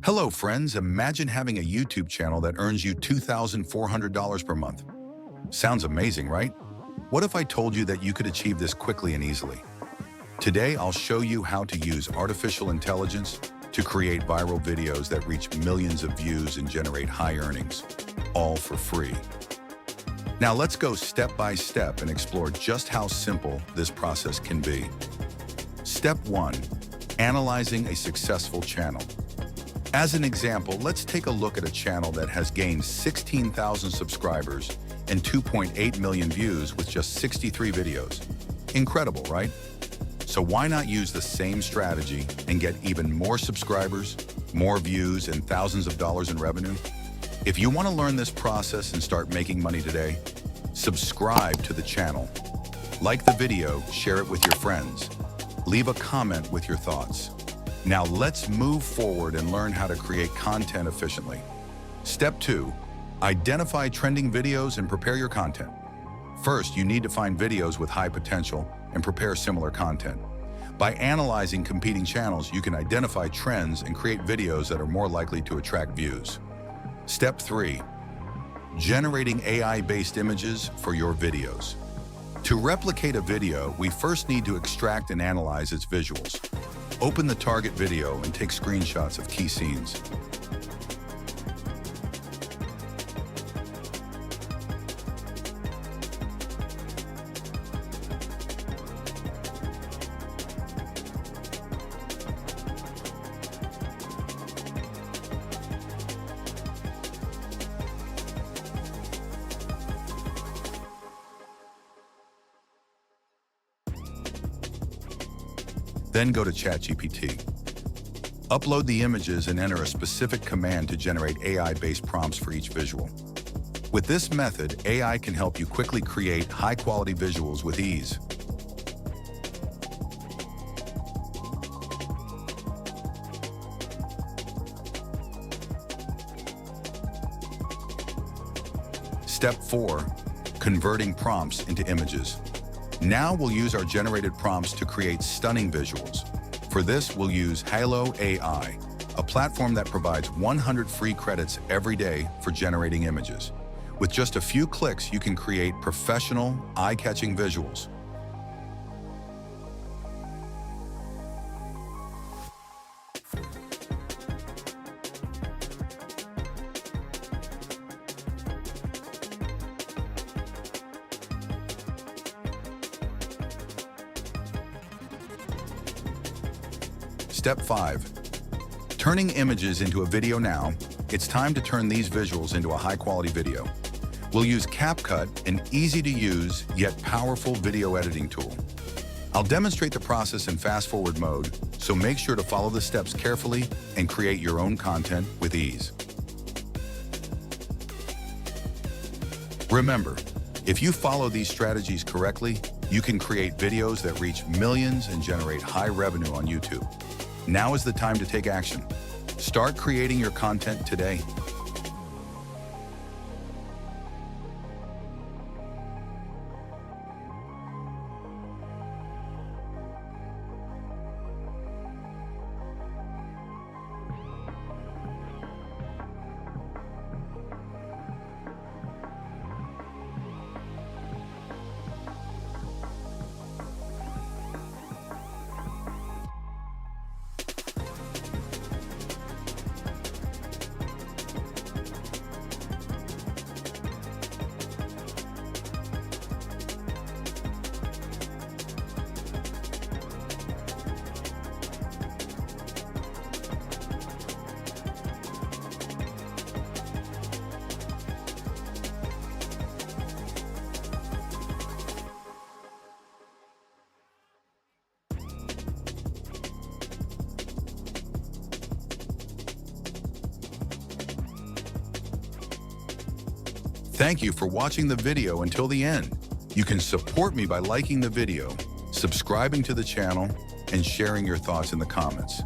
Hello, friends. Imagine having a YouTube channel that earns you $2,400 per month. Sounds amazing, right? What if I told you that you could achieve this quickly and easily? Today, I'll show you how to use artificial intelligence to create viral videos that reach millions of views and generate high earnings, all for free. Now, let's go step by step and explore just how simple this process can be. Step 1. Analyzing a successful channel. As an example, let's take a look at a channel that has gained 16,000 subscribers and 2.8 million views with just 63 videos. Incredible, right? So why not use the same strategy and get even more subscribers, more views, and thousands of dollars in revenue? If you want to learn this process and start making money today, subscribe to the channel. Like the video, share it with your friends. Leave a comment with your thoughts. Now let's move forward and learn how to create content efficiently. Step 2. Identify trending videos and prepare your content. First, you need to find videos with high potential and prepare similar content. By analyzing competing channels, you can identify trends and create videos that are more likely to attract views. Step 3. Generating AI-based images for your videos. To replicate a video, we first need to extract and analyze its visuals. Open the target video and take screenshots of key scenes. Then go to ChatGPT. Upload the images and enter a specific command to generate AI-based prompts for each visual. With this method, AI can help you quickly create high-quality visuals with ease. Step 4. Converting prompts into images. Now we'll use our generated prompts to create stunning visuals. For this, we'll use Hailuoai, a platform that provides 100 free credits every day for generating images. With just a few clicks, you can create professional, eye-catching visuals. Step 5. Turning images into a video now. It's time to turn these visuals into a high-quality video. We'll use CapCut, an easy-to-use yet powerful video editing tool. I'll demonstrate the process in fast-forward mode, so make sure to follow the steps carefully and create your own content with ease. Remember, if you follow these strategies correctly, you can create videos that reach millions and generate high revenue on YouTube. Now is the time to take action. Start creating your content today. Thank you for watching the video until the end. You can support me by liking the video, subscribing to the channel, and sharing your thoughts in the comments.